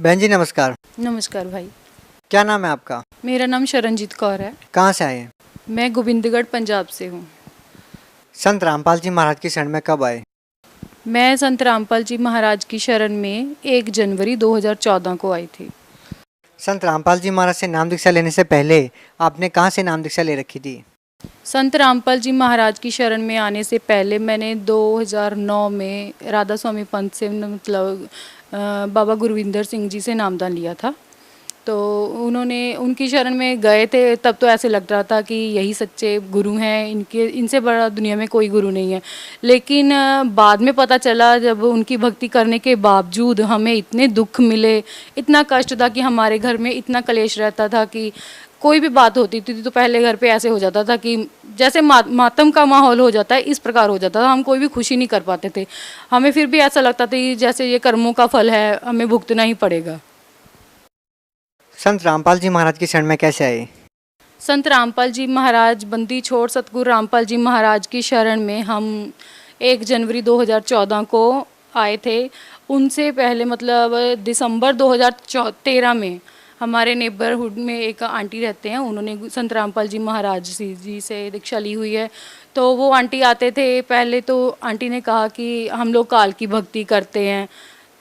बहन जी नमस्कार। नमस्कार भाई। क्या नाम है आपका? मेरा नाम शरणजीत कौर है। कहाँ से आए हैं? मैं गोविंदगढ़ पंजाब से हूँ। संत रामपाल जी महाराज की शरण में कब आए? मैं संत रामपाल जी महाराज की शरण में 1 जनवरी 2014 को आई थी। संत रामपाल जी महाराज से नाम दीक्षा लेने से पहले आपने कहाँ से नाम दीक्षा ले रखी थी? संत रामपाल जी महाराज की शरण में आने से पहले मैंने 2009 में राधा स्वामी पंथ से मतलब बाबा गुरविंदर सिंह जी से नामदान लिया था। तो उन्होंने उनकी शरण में गए थे, तब तो ऐसे लग रहा था कि यही सच्चे गुरु हैं, इनसे बड़ा दुनिया में कोई गुरु नहीं है। लेकिन बाद में पता चला, जब उनकी भक्ति करने के बावजूद हमें इतने दुख मिले, इतना कष्ट था कि हमारे घर में इतना कलेश रहता था कि कोई भी बात होती थी तो पहले घर पे ऐसे हो जाता था कि जैसे मातम का माहौल हो जाता है, इस प्रकार हो जाता था। हम कोई भी खुशी नहीं कर पाते थे। हमें फिर भी ऐसा लगता था कि जैसे ये कर्मों का फल है, हमें भुगतना ही पड़ेगा। संत रामपाल जी महाराज की शरण में कैसे आए? संत रामपाल जी महाराज बंदी छोड़ सतगुरु रामपाल जी महाराज की शरण में हम 1 जनवरी 2014 को आए थे। उनसे पहले मतलब दिसंबर 2013 में हमारे नेबरहुड में एक आंटी रहते हैं, उन्होंने संत रामपाल जी महाराज जी से दीक्षा ली हुई है। तो वो आंटी आते थे। पहले तो आंटी ने कहा कि हम लोग काल की भक्ति करते हैं,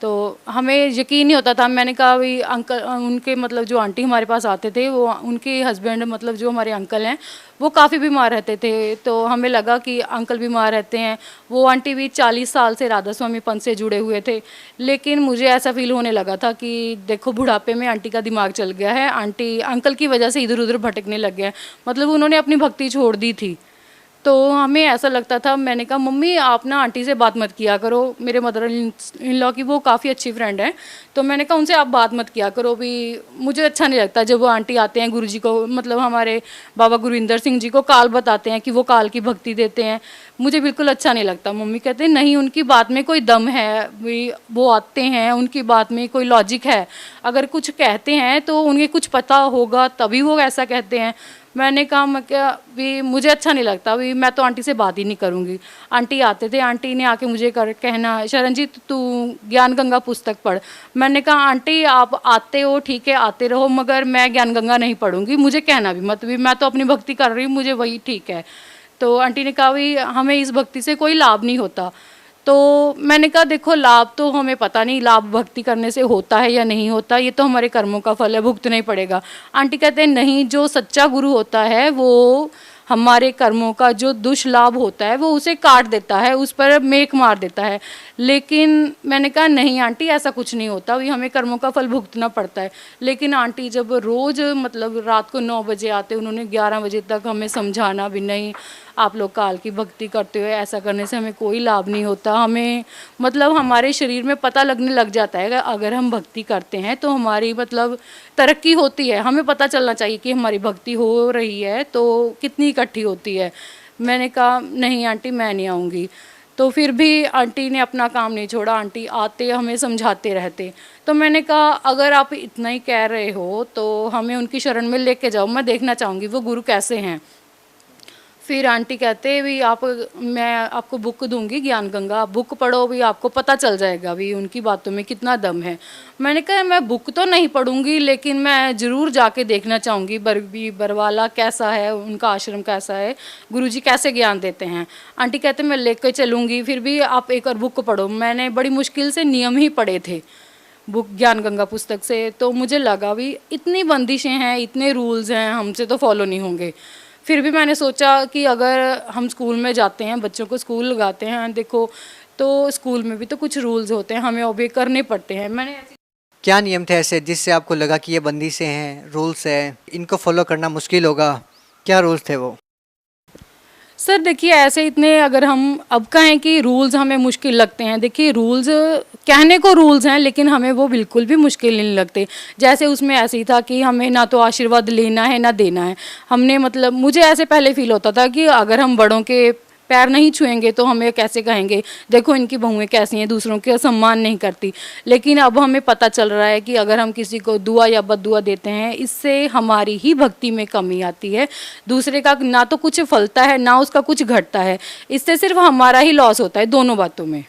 तो हमें यकीन नहीं होता था। मैंने कहा भाई अंकल, उनके मतलब जो आंटी हमारे पास आते थे, वो उनके हस्बैंड मतलब जो हमारे अंकल हैं वो काफ़ी बीमार रहते थे। तो हमें लगा कि अंकल बीमार रहते हैं। वो आंटी भी 40 साल से राधा स्वामी पंथ से जुड़े हुए थे। लेकिन मुझे ऐसा फील होने लगा था कि देखो बुढ़ापे में आंटी का दिमाग चल गया है, आंटी अंकल की वजह से इधर उधर भटकने लग गया है, मतलब उन्होंने अपनी भक्ति छोड़ दी थी। तो हमें ऐसा लगता था। मैंने कहा मम्मी आप ना आंटी से बात मत किया करो, मेरे मदर इन लॉ की वो काफ़ी अच्छी फ्रेंड है। तो मैंने कहा उनसे आप बात मत किया करो भी, मुझे अच्छा नहीं लगता जब वो आंटी आते हैं गुरुजी को, मतलब हमारे बाबा गुरविंदर सिंह जी को काल बताते हैं कि वो काल की भक्ति देते हैं, मुझे बिल्कुल अच्छा नहीं लगता। मम्मी कहते हैं नहीं, उनकी बात में कोई दम है भी, वो आते हैं, उनकी बात में कोई लॉजिक है, अगर कुछ कहते हैं तो उन्हें कुछ पता होगा तभी वो ऐसा कहते हैं। मैंने कहा मैं क्या भी, मुझे अच्छा नहीं लगता भी, मैं तो आंटी से बात ही नहीं करूँगी। आंटी आते थे, आंटी ने आके मुझे कहना शरणजीत तू ज्ञान गंगा पुस्तक पढ़। मैंने कहा आंटी आप आते हो ठीक है, आते रहो, मगर मैं ज्ञान गंगा नहीं पढ़ूंगी, मुझे कहना भी मत भी, मैं तो अपनी भक्ति कर रही हूँ, मुझे वही ठीक है। तो आंटी ने कहा भाई हमें इस भक्ति से कोई लाभ नहीं होता। तो मैंने कहा देखो लाभ तो हमें पता नहीं, लाभ भक्ति करने से होता है या नहीं होता, ये तो हमारे कर्मों का फल है, भुगतना ही पड़ेगा। आंटी कहते हैं नहीं, जो सच्चा गुरु होता है वो हमारे कर्मों का जो दुष्लाभ होता है वो उसे काट देता है, उस पर मेक मार देता है। लेकिन मैंने कहा नहीं आंटी ऐसा कुछ नहीं होता, भी हमें कर्मों का फल भुगतना पड़ता है। लेकिन आंटी जब रोज़ मतलब रात को 9 बजे आते, उन्होंने 11 बजे तक हमें समझाना भी नहीं आप लोग काल की भक्ति करते हो, ऐसा करने से हमें कोई लाभ नहीं होता। हमें मतलब हमारे शरीर में पता लगने लग जाता है अगर हम भक्ति करते हैं तो हमारी मतलब तरक्की होती है। हमें पता चलना चाहिए कि हमारी भक्ति हो रही है तो कितनी इकट्ठी होती है। मैंने कहा नहीं आंटी मैं नहीं आऊँगी। तो फिर भी आंटी ने अपना काम नहीं छोड़ा, आंटी आते हमें समझाते रहते। तो मैंने कहा अगर आप इतना ही कह रहे हो तो हमें उनकी शरण में लेके जाओ, मैं देखना चाहूँगी वो गुरु कैसे हैं। फिर आंटी कहते भी मैं आपको बुक दूंगी ज्ञान गंगा, आप बुक पढ़ो भी, आपको पता चल जाएगा भी उनकी बातों में कितना दम है। मैंने कहा मैं बुक तो नहीं पढ़ूंगी लेकिन मैं ज़रूर जाके देखना चाहूँगी बरवाला कैसा है, उनका आश्रम कैसा है, गुरुजी कैसे ज्ञान देते हैं। आंटी कहते मैं लेकर चलूँगी, फिर भी आप एक और बुक पढ़ो। मैंने बड़ी मुश्किल से नियम ही पढ़े थे बुक ज्ञान गंगा पुस्तक से। तो मुझे लगा भी इतनी बंदिशें हैं, इतने रूल्स हैं, हमसे तो फॉलो नहीं होंगे। फिर भी मैंने सोचा कि अगर हम स्कूल में जाते हैं, बच्चों को स्कूल लगाते हैं, देखो तो स्कूल में भी तो कुछ रूल्स होते हैं, हमें ओबे करने पड़ते हैं। मैंने क्या नियम थे ऐसे जिससे आपको लगा कि ये बंदिशें हैं, रूल्स हैं, इनको फॉलो करना मुश्किल होगा? क्या रूल्स थे वो? सर देखिए ऐसे इतने, अगर हम अब कहें कि रूल्स हमें मुश्किल लगते हैं, देखिए रूल्स कहने को रूल्स हैं लेकिन हमें वो बिल्कुल भी मुश्किल नहीं लगते। जैसे उसमें ऐसे ही था कि हमें ना तो आशीर्वाद लेना है ना देना है। हमने मतलब मुझे ऐसे पहले फील होता था कि अगर हम बड़ों के पैर नहीं छुएंगे तो हमें कैसे कहेंगे देखो इनकी बहुएं कैसी हैं, दूसरों के सम्मान नहीं करती। लेकिन अब हमें पता चल रहा है कि अगर हम किसी को दुआ या बद्दुआ देते हैं, इससे हमारी ही भक्ति में कमी आती है। दूसरे का ना तो कुछ फलता है ना उसका कुछ घटता है, इससे सिर्फ हमारा ही लॉस होता है दोनों बातों में।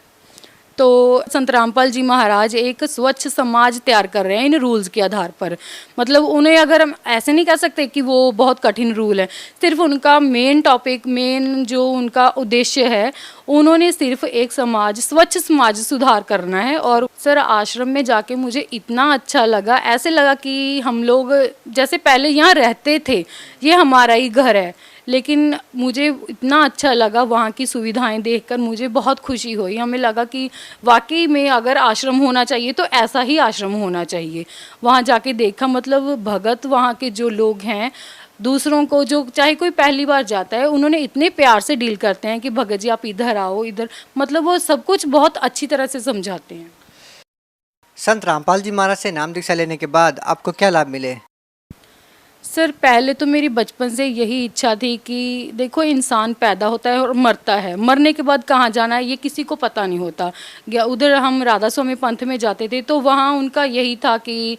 तो संत रामपाल जी महाराज एक स्वच्छ समाज तैयार कर रहे हैं इन रूल्स के आधार पर। मतलब उन्हें अगर हम ऐसे नहीं कह सकते कि वो बहुत कठिन रूल है, सिर्फ उनका मेन टॉपिक, मेन जो उनका उद्देश्य है, उन्होंने सिर्फ एक समाज, स्वच्छ समाज सुधार करना है। और सर आश्रम में जाके मुझे इतना अच्छा लगा, ऐसे लगा कि हम लोग जैसे पहले यहाँ रहते थे, ये हमारा ही घर है। लेकिन मुझे इतना अच्छा लगा वहाँ की सुविधाएं देखकर, मुझे बहुत खुशी हुई। हमें लगा कि वाकई में अगर आश्रम होना चाहिए तो ऐसा ही आश्रम होना चाहिए। वहाँ जाके देखा, मतलब भगत वहाँ के जो लोग हैं, दूसरों को जो चाहे कोई पहली बार जाता है, उन्होंने इतने प्यार से डील करते हैं कि भगत जी आप इधर आओ, इधर, मतलब वो सब कुछ बहुत अच्छी तरह से समझाते हैं। संत रामपाल जी महाराज से नाम दीक्षा लेने के बाद आपको क्या लाभ मिले? सर पहले तो मेरी बचपन से यही इच्छा थी कि देखो इंसान पैदा होता है और मरता है, मरने के बाद कहाँ जाना है ये किसी को पता नहीं होता। उधर हम राधा स्वामी पंथ में जाते थे तो वहाँ उनका यही था कि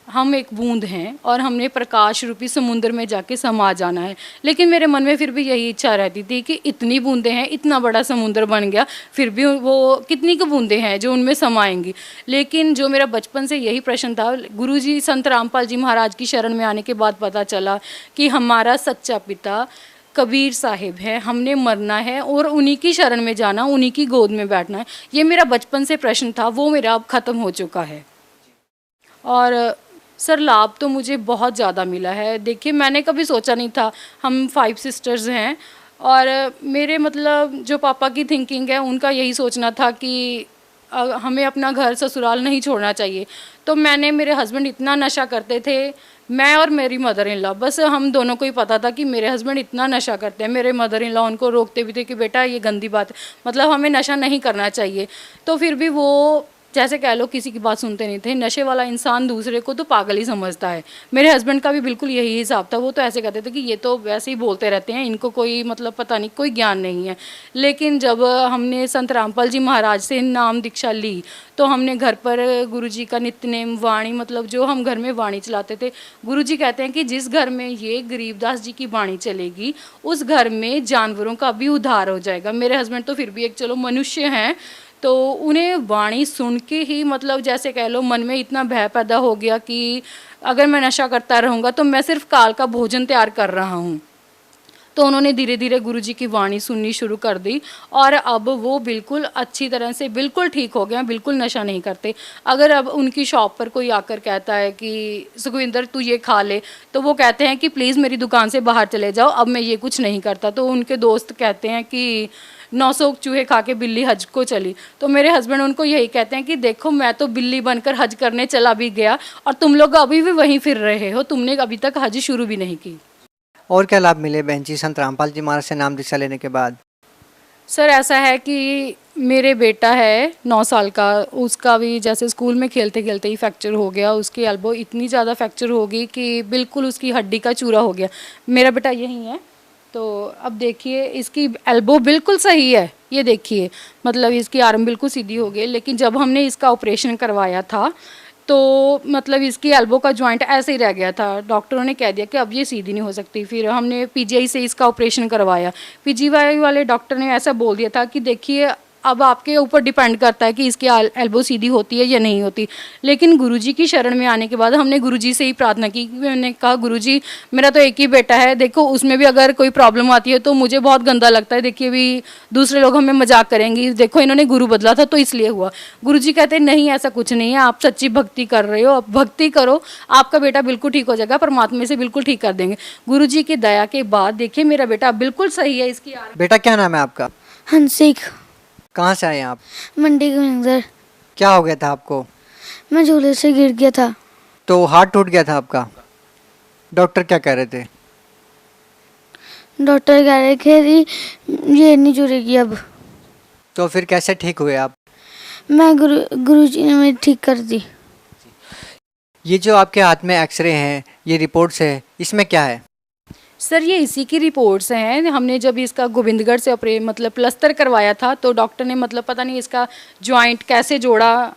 हम एक बूंद हैं और हमने प्रकाश रूपी समुद्र में जाके समा जाना है। लेकिन मेरे मन में फिर भी यही इच्छा रहती थी कि इतनी बूंदें हैं, इतना बड़ा समुद्र बन गया, फिर भी वो कितनी की बूंदें हैं जो उनमें समाएंगी। लेकिन जो मेरा बचपन से यही प्रश्न था, गुरुजी संत रामपाल जी महाराज की शरण में आने के बाद पता चला कि हमारा सच्चा पिता कबीर साहिब है, हमने मरना है और उन्हीं की शरण में जाना, उन्हीं की गोद में बैठना है। ये मेरा बचपन से प्रश्न था, वो मेरा अब ख़त्म हो चुका है। और सर लाभ तो मुझे बहुत ज़्यादा मिला है। देखिए मैंने कभी सोचा नहीं था, हम 5 सिस्टर्स हैं और मेरे मतलब जो पापा की थिंकिंग है उनका यही सोचना था कि हमें अपना घर ससुराल नहीं छोड़ना चाहिए। तो मैंने, मेरे हस्बैंड इतना नशा करते थे, मैं और मेरी मदर इन लॉ, बस हम दोनों को ही पता था कि मेरे हस्बैंड इतना नशा करते हैं। मेरे मदर इन लॉ उनको रोकते भी थे कि बेटा ये गंदी बात है, मतलब हमें नशा नहीं करना चाहिए। तो फिर भी वो जैसे कह लो किसी की बात सुनते नहीं थे। नशे वाला इंसान दूसरे को तो पागल ही समझता है। मेरे हस्बैंड का भी बिल्कुल यही हिसाब था, वो तो ऐसे कहते थे कि ये तो वैसे ही बोलते रहते हैं, इनको कोई मतलब पता नहीं, कोई ज्ञान नहीं है। लेकिन जब हमने संत रामपाल जी महाराज से नाम दीक्षा ली तो हमने घर पर गुरुजी का नित्यनेम वाणी, मतलब जो हम घर में वाणी चलाते थे, गुरुजी कहते हैं कि जिस घर में ये गरीबदास जी की वाणी चलेगी उस घर में जानवरों का भी उद्धार हो जाएगा। मेरे हस्बैंड तो फिर भी एक चलो मनुष्य हैं, तो उन्हें वाणी सुन के ही मतलब जैसे कह लो मन में इतना भय पैदा हो गया कि अगर मैं नशा करता रहूँगा तो मैं सिर्फ काल का भोजन तैयार कर रहा हूँ। तो उन्होंने धीरे धीरे गुरुजी की वाणी सुननी शुरू कर दी और अब वो बिल्कुल अच्छी तरह से बिल्कुल ठीक हो गए, बिल्कुल नशा नहीं करते। अगर अब उनकी शॉप पर कोई आकर कहता है कि सुखविंदर तू ये खा ले, तो वो कहते हैं कि प्लीज़ मेरी दुकान से बाहर चले जाओ, अब मैं ये कुछ नहीं करता। तो उनके दोस्त कहते हैं कि 900 चूहे खा के बिल्ली हज को चली, तो मेरे हस्बैंड उनको यही कहते हैं कि देखो मैं तो बिल्ली बनकर हज करने चला भी गया और तुम लोग अभी भी वहीं फिर रहे हो, तुमने अभी तक हज शुरू भी नहीं की। और क्या लाभ मिले बहन जी संत रामपाल जी महाराज से नाम दीक्षा लेने के बाद? सर ऐसा है कि मेरे बेटा है 9 साल का, उसका भी जैसे स्कूल में खेलते खेलते ही फ्रैक्चर हो गया। उसकी एल्बो इतनी ज़्यादा फ्रैक्चर हो गई कि बिल्कुल उसकी हड्डी का चूरा हो गया। मेरा बेटा यही है, तो अब देखिए इसकी एल्बो बिल्कुल सही है, ये देखिए मतलब इसकी आर्म बिल्कुल सीधी हो गई। लेकिन जब हमने इसका ऑपरेशन करवाया था तो मतलब इसकी एल्बो का जॉइंट ऐसे ही रह गया था। डॉक्टरों ने कह दिया कि अब ये सीधी नहीं हो सकती। फिर हमने पीजीआई से इसका ऑपरेशन करवाया। पीजीआई वाले डॉक्टर ने ऐसा बोल दिया था कि देखिए अब आपके ऊपर डिपेंड करता है कि इसकी एल्बो सीधी होती है या नहीं होती। लेकिन गुरुजी की शरण में आने के बाद हमने गुरुजी से ही प्रार्थना की। मैंने कहा गुरुजी मेरा तो एक ही बेटा है, देखो उसमें भी अगर कोई प्रॉब्लम आती है तो मुझे बहुत गंदा लगता है। देखिए भी दूसरे लोग हमें मजाक करेंगे, देखो इन्होंने गुरु बदला था तो इसलिए हुआ। गुरुजी कहते हैं नहीं ऐसा कुछ नहीं है, आप सच्ची भक्ति कर रहे हो, आप भक्ति करो, आपका बेटा बिल्कुल ठीक हो जाएगा, परमात्मा से बिल्कुल ठीक कर देंगे। गुरुजी की दया के बाद देखिए मेरा बेटा बिल्कुल सही है। इसकी बेटा क्या नाम है आपका? हंसिक। कहाँ से आए आप? मंडी के मंजर। क्या हो गया था आपको? मैं झूले से गिर गया था। तो हाथ टूट गया था आपका? डॉक्टर क्या कह रहे थे? डॉक्टर कह रहे थे ये नहीं जुड़ेगी अब। तो फिर कैसे ठीक हुए आप? मैं गुरुजी ने मेरी ठीक कर दी। ये जो आपके हाथ में एक्सरे हैं, ये रिपोर्ट्स है, इसमें क्या है? सर ये इसी की रिपोर्ट्स हैं। हमने जब इसका गोविंदगढ़ से मतलब प्लस्तर करवाया था तो डॉक्टर ने मतलब पता नहीं इसका जॉइंट कैसे जोड़ा,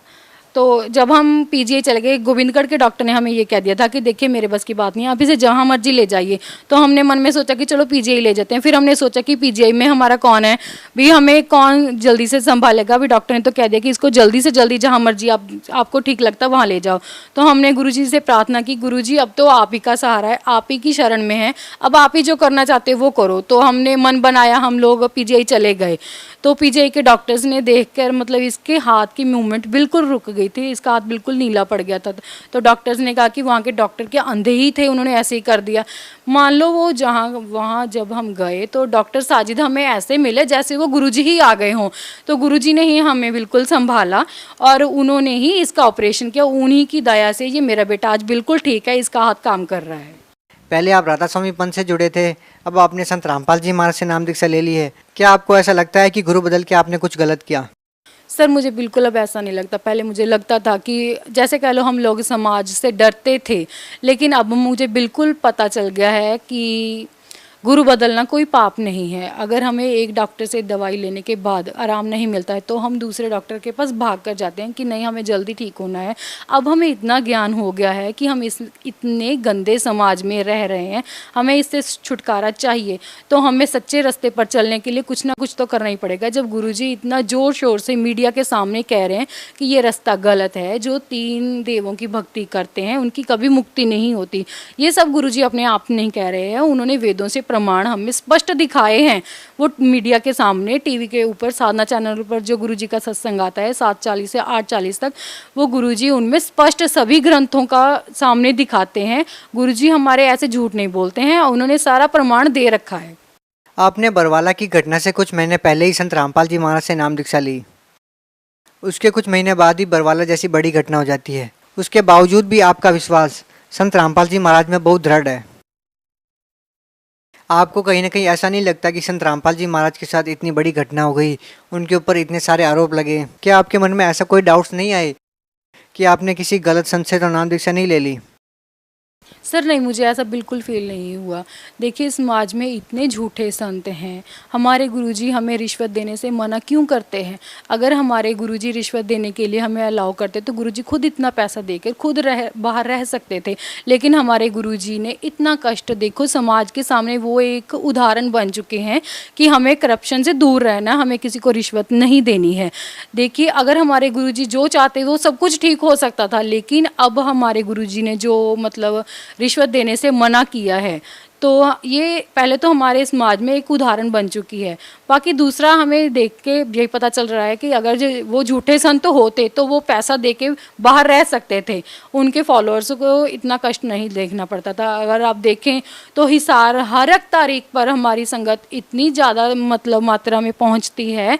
तो जब हम पीजीआई चले गए, गोविंदगढ़ के डॉक्टर ने हमें ये कह दिया था कि देखिए मेरे बस की बात नहीं है, आप इसे जहाँ मर्जी ले जाइए। तो हमने मन में सोचा कि चलो पीजीआई ले जाते हैं। फिर हमने सोचा कि पीजीआई में हमारा कौन है भी, हमें कौन जल्दी से संभालेगा भी। डॉक्टर ने तो कह दिया कि इसको जल्दी से जल्दी जहाँ मर्जी आपको ठीक लगता है वहाँ ले जाओ। तो हमने गुरुजी से प्रार्थना की, गुरुजी अब तो आप ही का सहारा है, आप ही की शरण में है, अब आप ही जो करना चाहते हो वो करो। तो हमने मन बनाया, हम लोग पीजीआई चले गए। तो पीजीआई के डॉक्टर्स ने देखकर मतलब इसके हाथ की मूवमेंट बिल्कुल रुक गई थी, इसका हाथ बिल्कुल नीला पड़ गया था। तो डॉक्टर्स ने कहा कि वहाँ के डॉक्टर के अंधे ही थे, उन्होंने ऐसे ही कर दिया। मान लो वो जहाँ वहाँ जब हम गए तो डॉक्टर साजिद हमें ऐसे मिले जैसे वो गुरुजी ही आ गए हों। तो गुरुजी ने ही हमें बिल्कुल संभाला और उन्होंने ही इसका ऑपरेशन किया। उन्हीं की दया से ये मेरा बेटा आज बिल्कुल ठीक है, इसका हाथ काम कर रहा है। पहले आप राधा स्वामी पंथ से जुड़े थे, अब आपने संत रामपाल जी महाराज से नाम दीक्षा ले ली है। क्या आपको ऐसा लगता है कि गुरु बदल के आपने कुछ गलत किया? सर मुझे बिल्कुल अब ऐसा नहीं लगता। पहले मुझे लगता था कि जैसे कह लो हम लोग समाज से डरते थे, लेकिन अब मुझे बिल्कुल पता चल गया है कि गुरु बदलना कोई पाप नहीं है। अगर हमें एक डॉक्टर से दवाई लेने के बाद आराम नहीं मिलता है तो हम दूसरे डॉक्टर के पास भाग कर जाते हैं कि नहीं हमें जल्दी ठीक होना है। अब हमें इतना ज्ञान हो गया है कि हम इस इतने गंदे समाज में रह रहे हैं, हमें इससे छुटकारा चाहिए। तो हमें सच्चे रास्ते पर चलने के लिए कुछ ना कुछ तो करना ही पड़ेगा। जब गुरुजी इतना ज़ोर शोर से मीडिया के सामने कह रहे हैं कि ये रास्ता गलत है, जो 3 देवों की भक्ति करते हैं उनकी कभी मुक्ति नहीं होती, ये सब गुरुजी अपने आप नहीं कह रहे हैं, उन्होंने वेदों से प्रमाण हमें स्पष्ट दिखाए हैं। वो मीडिया के सामने टीवी के ऊपर साधना चैनल पर जो गुरुजी का सत्संग आता है 7:40 से 8:40 तक, वो गुरुजी उनमें स्पष्ट सभी ग्रंथों का सामने दिखाते हैं। गुरुजी हमारे ऐसे झूठ नहीं बोलते हैं, उन्होंने सारा प्रमाण दे रखा है। आपने बरवाला की घटना से कुछ महीने पहले ही संत रामपाल जी महाराज से नाम दीक्षा ली, उसके कुछ महीने बाद ही बरवाला जैसी बड़ी घटना हो जाती है। उसके बावजूद भी आपका विश्वास संत रामपाल जी महाराज में बहुत दृढ़ है। आपको कहीं ना कहीं ऐसा नहीं लगता कि संत रामपाल जी महाराज के साथ इतनी बड़ी घटना हो गई, उनके ऊपर इतने सारे आरोप लगे, क्या आपके मन में ऐसा कोई डाउट्स नहीं आए कि आपने किसी गलत संत से तो नाम दीक्षा नहीं ले ली? सर नहीं, मुझे ऐसा बिल्कुल फील नहीं हुआ। देखिए समाज में इतने झूठे संत हैं, हमारे गुरुजी हमें रिश्वत देने से मना क्यों करते हैं? अगर हमारे गुरुजी रिश्वत देने के लिए हमें अलाउ करते तो गुरुजी खुद इतना पैसा देकर खुद बाहर रह सकते थे। लेकिन हमारे गुरुजी ने इतना कष्ट, देखो समाज के सामने वो एक उदाहरण बन चुके हैं कि हमें करप्शन से दूर रहना, हमें किसी को रिश्वत नहीं देनी है। देखिए अगर हमारे गुरुजी जो चाहते वो सब कुछ ठीक हो सकता था, लेकिन अब हमारे गुरुजी ने जो मतलब रिश्वत देने से मना किया है, तो ये पहले तो हमारे समाज में एक उदाहरण बन चुकी है। बाकी दूसरा हमें देख के यही पता चल रहा है कि अगर वो झूठे संत होते तो वो पैसा दे के बाहर रह सकते थे, उनके फॉलोअर्स को इतना कष्ट नहीं देखना पड़ता था। अगर आप देखें तो हिसार हर एक तारीख पर हमारी संगत इतनी ज़्यादा मतलब मात्रा में पहुंचती है,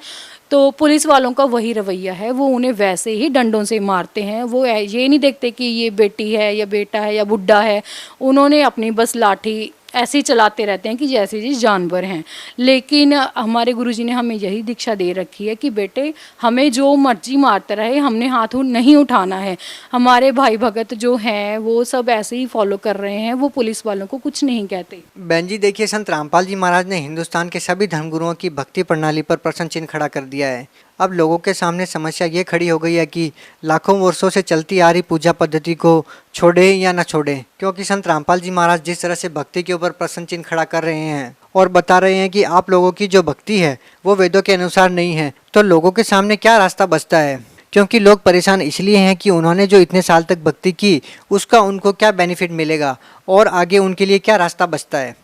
तो पुलिस वालों का वही रवैया है, वो उन्हें वैसे ही डंडों से मारते हैं। वो ये नहीं देखते कि ये बेटी है या बेटा है या बुढ़ा है, उन्होंने अपनी बस लाठी ऐसे ही चलाते रहते हैं कि जैसे जी जानवर हैं। लेकिन हमारे गुरुजी ने हमें यही दीक्षा दे रखी है कि बेटे हमें जो मर्जी मारते रहे, हमने हाथ नहीं उठाना है। हमारे भाई भगत जो हैं वो सब ऐसे ही फॉलो कर रहे हैं, वो पुलिस वालों को कुछ नहीं कहते। बहन जी देखिए, संत रामपाल जी महाराज ने हिंदुस्तान के सभी धर्मगुरुओं की भक्ति प्रणाली पर प्रश्न चिन्ह खड़ा कर दिया है। अब लोगों के सामने समस्या ये खड़ी हो गई है कि लाखों वर्षों से चलती आ रही पूजा पद्धति को छोड़े या न छोड़े, क्योंकि संत रामपाल जी महाराज जिस तरह से भक्ति के ऊपर प्रश्न चिन्ह खड़ा कर रहे हैं और बता रहे हैं कि आप लोगों की जो भक्ति है वो वेदों के अनुसार नहीं है, तो लोगों के सामने क्या रास्ता बचता है? क्योंकि लोग परेशान इसलिए हैं कि उन्होंने जो इतने साल तक भक्ति की उसका उनको क्या बेनिफिट मिलेगा और आगे उनके लिए क्या रास्ता बचता है।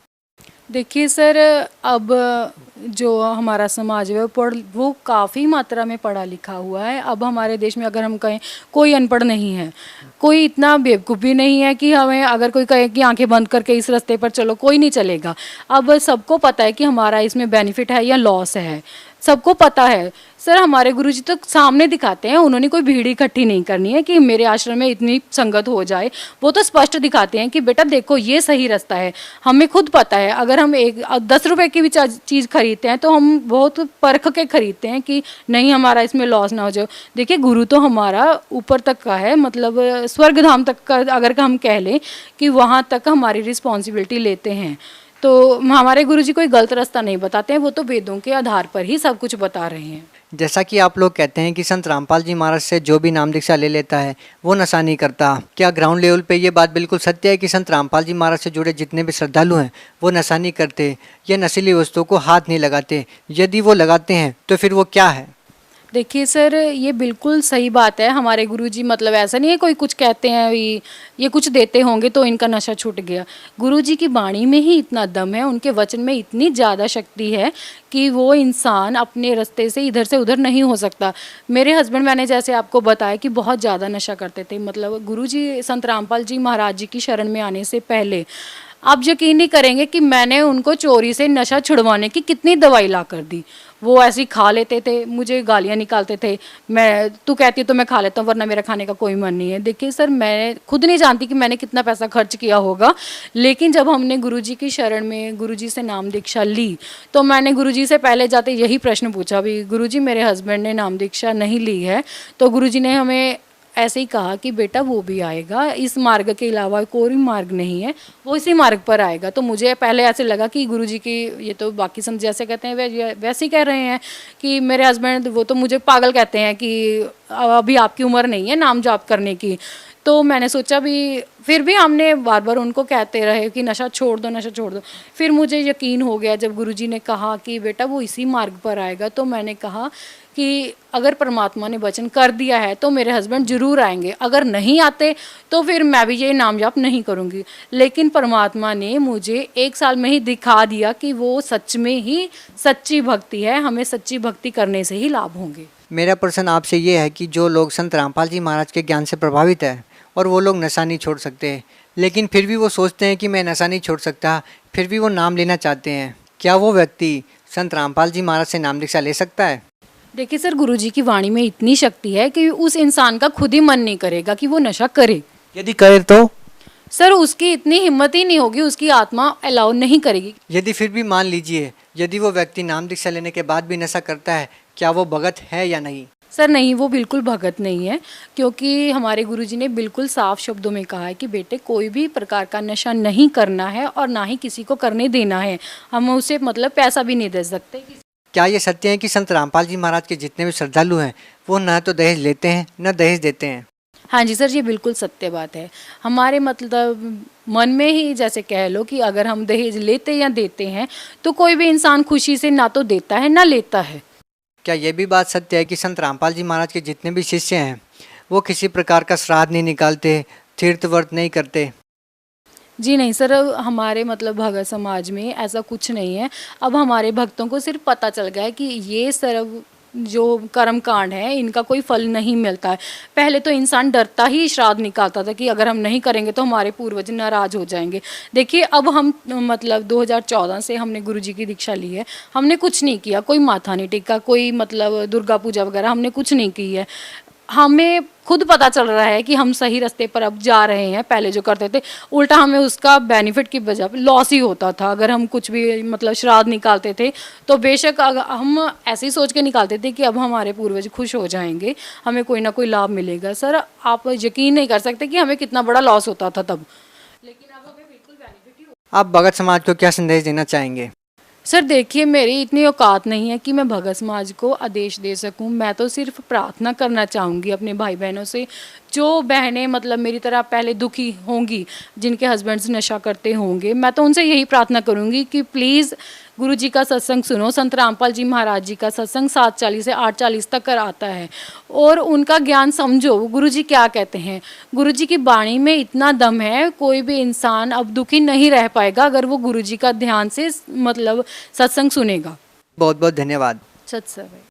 देखिए सर, अब जो हमारा समाज है वो काफ़ी मात्रा में पढ़ा लिखा हुआ है। अब हमारे देश में अगर हम कहें कोई अनपढ़ नहीं है, कोई इतना बेवकूफ़ भी नहीं है कि हमें अगर कोई कहे कि आंखें बंद करके इस रास्ते पर चलो, कोई नहीं चलेगा। अब सबको पता है कि हमारा इसमें बेनिफिट है या लॉस है, सबको पता है। सर हमारे गुरुजी तो सामने दिखाते हैं, उन्होंने कोई भीड़ इकट्ठी नहीं करनी है कि मेरे आश्रम में इतनी संगत हो जाए। वो तो स्पष्ट दिखाते हैं कि बेटा देखो ये सही रास्ता है। हमें खुद पता है, अगर हम 10 रुपए की भी चीज़ खरीदते हैं तो हम बहुत परख के खरीदते हैं कि नहीं हमारा इसमें लॉस ना हो जाए। देखिए गुरु तो हमारा ऊपर तक का है, मतलब स्वर्ग धाम तक का अगर हम कह लें कि वहाँ तक हमारी रिस्पॉन्सिबिलिटी लेते हैं। तो हमारे गुरुजी कोई गलत रास्ता नहीं बताते हैं, वो तो वेदों के आधार पर ही सब कुछ बता रहे हैं। जैसा कि आप लोग कहते हैं कि संत रामपाल जी महाराज से जो भी नाम दीक्षा ले लेता है वो नशा नहीं करता, क्या ग्राउंड लेवल पे ये बात बिल्कुल सत्य है कि संत रामपाल जी महाराज से जुड़े जितने भी श्रद्धालु हैं वो नशा नहीं करते या नशीली वस्तुओं को हाथ नहीं लगाते? यदि वो लगाते हैं तो फिर वो क्या है? देखिए सर, ये बिल्कुल सही बात है। हमारे गुरुजी मतलब ऐसा नहीं है कोई कुछ कहते हैं ये कुछ देते होंगे तो इनका नशा छूट गया। गुरुजी की वाणी में ही इतना दम है, उनके वचन में इतनी ज़्यादा शक्ति है कि वो इंसान अपने रास्ते से इधर से उधर नहीं हो सकता। मेरे हस्बैंड, मैंने जैसे आपको बताया कि बहुत ज़्यादा नशा करते थे, मतलब गुरुजी संत रामपाल जी महाराज जी की शरण में आने से पहले आप यकीन नहीं करेंगे कि मैंने उनको चोरी से नशा छुड़वाने की कितनी दवाई ला कर दी। वो ऐसे ही खा लेते थे, मुझे गालियाँ निकालते थे। मैं तू कहती है तो मैं खा लेता हूँ, वरना मेरा खाने का कोई मन नहीं है। देखिए सर, मैं खुद नहीं जानती कि मैंने कितना पैसा खर्च किया होगा, लेकिन जब हमने गुरुजी की शरण में गुरुजी से नाम दीक्षा ली तो मैंने गुरुजी से पहले जाते यही प्रश्न पूछा भी, गुरुजी मेरे हस्बैंड ने नाम दीक्षा नहीं ली है। तो गुरुजी ने हमें ऐसे ही कहा कि बेटा वो भी आएगा, इस मार्ग के अलावा कोई मार्ग नहीं है, वो इसी मार्ग पर आएगा। तो मुझे पहले ऐसे लगा कि गुरुजी की ये तो बाकी संत जैसे कहते हैं वैसे ही कह रहे हैं कि मेरे हस्बैंड वो तो मुझे पागल कहते हैं कि अभी आपकी उम्र नहीं है नाम जाप करने की। तो मैंने सोचा भी, फिर भी हमने बार बार उनको कहते रहे कि नशा छोड़ दो, नशा छोड़ दो। फिर मुझे यकीन हो गया जब गुरुजी ने कहा कि बेटा वो इसी मार्ग पर आएगा। तो मैंने कहा कि अगर परमात्मा ने वचन कर दिया है तो मेरे हस्बैंड ज़रूर आएंगे, अगर नहीं आते तो फिर मैं भी ये नाम जाप नहीं करूँगी। लेकिन परमात्मा ने मुझे 1 साल में ही दिखा दिया कि वो सच में ही सच्ची भक्ति है, हमें सच्ची भक्ति करने से ही लाभ होंगे। मेरा प्रश्न आपसे ये है कि जो लोग संत रामपाल जी महाराज के ज्ञान से प्रभावित है और वो लोग नशा नहीं छोड़ सकते, लेकिन फिर भी वो सोचते हैं कि मैं नशा नहीं छोड़ सकता, फिर भी वो नाम लेना चाहते हैं, क्या वो व्यक्ति संत रामपाल जी महाराज से नाम दीक्षा ले सकता है? देखिए सर, गुरुजी की वाणी में इतनी शक्ति है कि उस इंसान का खुद ही मन नहीं करेगा कि वो नशा करे। यदि करे तो सर उसकी इतनी हिम्मत ही नहीं होगी, उसकी आत्मा अलाउ नहीं करेगी। यदि फिर भी मान लीजिए यदि वो व्यक्ति नाम दीक्षा लेने के बाद भी नशा करता है, क्या वो भगत है या नहीं? सर नहीं, वो बिल्कुल भगत नहीं है, क्योंकि हमारे गुरुजी ने बिल्कुल साफ शब्दों में कहा है कि बेटे कोई भी प्रकार का नशा नहीं करना है और ना ही किसी को करने देना है। हम उसे मतलब पैसा भी नहीं दे सकते। क्या ये सत्य है कि संत रामपाल जी महाराज के जितने भी श्रद्धालु हैं वो न तो दहेज लेते हैं न दहेज देते हैं? हाँ जी सर, ये बिल्कुल सत्य बात है। हमारे मतलब मन में ही जैसे कह लो कि अगर हम दहेज लेते या देते हैं तो कोई भी इंसान खुशी से ना तो देता है ना लेता है। क्या ये भी बात सत्य है कि संत रामपाल जी महाराज के जितने भी शिष्य हैं वो किसी प्रकार का श्राद्ध नहीं निकालते, तीर्थ व्रत नहीं करते? जी नहीं सर, हमारे मतलब भगत समाज में ऐसा कुछ नहीं है। अब हमारे भक्तों को सिर्फ पता चल गया है कि ये सर्व जो कर्म कांड है इनका कोई फल नहीं मिलता है। पहले तो इंसान डरता ही श्राद्ध निकालता था कि अगर हम नहीं करेंगे तो हमारे पूर्वज नाराज हो जाएंगे। देखिए अब हम मतलब 2014 से हमने गुरुजी की दीक्षा ली है, हमने कुछ नहीं किया, कोई माथा नहीं टेका, कोई मतलब दुर्गा पूजा वगैरह हमने कुछ नहीं की है। हमें खुद पता चल रहा है कि हम सही रास्ते पर अब जा रहे हैं। पहले जो करते थे उल्टा हमें उसका बेनिफिट की बजाय लॉस ही होता था। अगर हम कुछ भी मतलब श्राद्ध निकालते थे तो बेशक हम ऐसे ही सोच के निकालते थे कि अब हमारे पूर्वज खुश हो जाएंगे, हमें कोई ना कोई लाभ मिलेगा। सर आप यकीन नहीं कर सकते कि हमें कितना बड़ा लॉस होता था तब, लेकिन अब हमें बिल्कुल बेनिफिट ही होता है। आप भगत समाज को क्या संदेश देना चाहेंगे? सर देखिए, मेरी इतनी औकात नहीं है कि मैं भगत समाज को आदेश दे सकूं। मैं तो सिर्फ प्रार्थना करना चाहूँगी अपने भाई बहनों से, जो बहनें मतलब मेरी तरह पहले दुखी होंगी, जिनके हस्बैंड्स नशा करते होंगे, मैं तो उनसे यही प्रार्थना करूँगी कि प्लीज़ गुरुजी का सत्संग सुनो। संत रामपाल जी महाराज जी का सत्संग 7:40 से 8:40 तक कर आता है और उनका ज्ञान समझो। गुरुजी क्या कहते हैं, गुरुजी की वाणी में इतना दम है, कोई भी इंसान अब दुखी नहीं रह पाएगा अगर वो गुरुजी का ध्यान से मतलब सत्संग सुनेगा। बहुत बहुत धन्यवाद। सत्संग।